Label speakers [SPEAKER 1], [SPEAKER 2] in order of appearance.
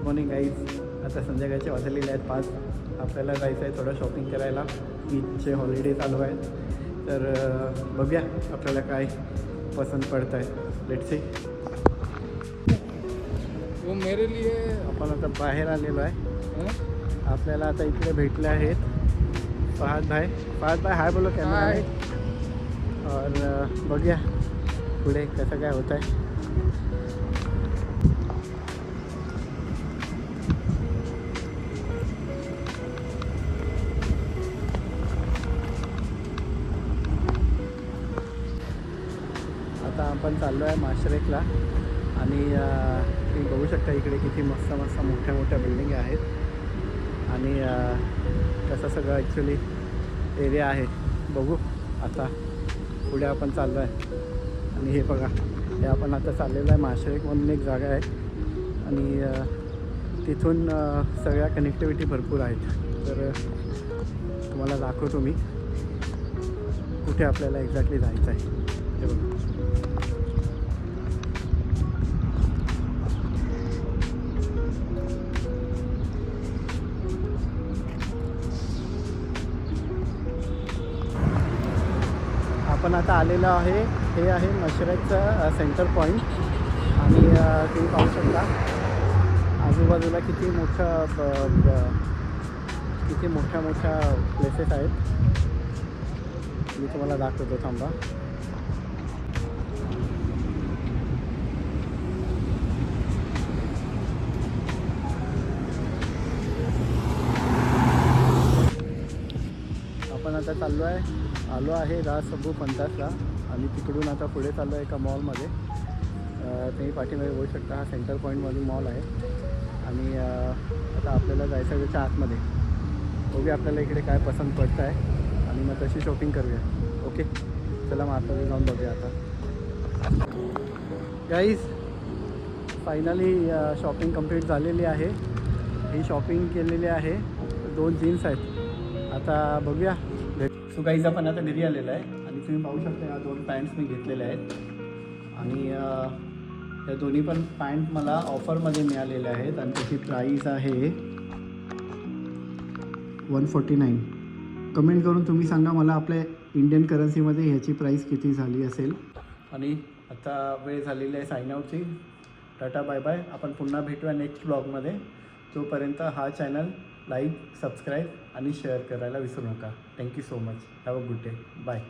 [SPEAKER 1] Morning guys. आता संध्याकाळचे वाजलेले आहेत 5. आपल्याला जायचं आहे थोडं शॉपिंग करायला. ईदचे हॉलिडे चालू आहेत, तर बघूया आपल्याला काय पसंत पडतं आहे. Let's see.
[SPEAKER 2] वो मेरे लिए
[SPEAKER 1] आपण आता बाहेर आलेलो आहे. आपल्याला आता इकडे भेटले आहेत फहद भाई हाय बोलो कॅमेरा. और बघूया पुढे कसं काय होत आहे. आता आपण चाललो आहे माशरेकला आणि तुम्ही बघू शकता इकडे किती मस्त मोठ्या मोठ्या बिल्डिंग आहेत आणि कसं सगळं ॲक्च्युली एरिया आहे. बघू आता पुढे आपण चाललो आहे. आणि हे बघा, हे आपण आता चाललेलं आहे माशरेक म्हणून एक जागा आहे आणि तिथून सगळ्या कनेक्टिव्हिटी भरपूर आहेत. तर तुम्हाला दाखवतो मी कुठे आपल्याला एक्झॅक्टली जायचं आहे. हे बघा, आपण आता आलेलो आहे. हे आहे मशरकचं सेंटर पॉईंट आणि तुम्ही पाहू शकता आजूबाजूला किती मोठ्या प्लेसेस आहेत. मी तुम्हाला दाखवतो, थांबा. आपण आता आलो आहे राज सबू 50ला आणि तिकडून आता पुढे चाललो आहे एका मॉलमध्ये. तुम्ही पाठीमागे बघू शकता, हा सेंटर पॉईंटमधून मॉल आहे आणि आता आपल्याला जायचं आहे त्याच्या आतमध्ये. बघूया आपल्याला इकडे काय पसंत पडतं आहे आणि मग तशी शॉपिंग करूया. ओके, चला मग आतमध्ये जाऊन बघूया. आता गाईज फायनली शॉपिंग कंप्लीट झालेली आहे. ही शॉपिंग केलेली आहे. 2 जीन्स आहेत. आता बघूया. सो गाईज आपण आता घरी आलेलं आहे आणि तुम्ही पाहू शकता या 2 पॅन्ट्स मी घेतलेल्या आहेत आणि या दोन्ही पण पॅन्ट मला ऑफरमध्ये मिळालेल्या आहेत आणि त्याची प्राईस आहे 149. कमेंट करून तुम्ही सांगा मला आपल्या इंडियन करन्सीमध्ये ह्याची प्राईस किती झाली असेल. आणि आता वेळ झालेली आहे साइन आउटची. टाटा बाय बाय. आपण पुन्हा भेटूया नेक्स्ट ब्लॉगमध्ये. तोपर्यंत हा चॅनल लाईक, सबस्क्राईब आणि शेअर करायला विसरू नका. Thank you so much. Have a good day. Bye.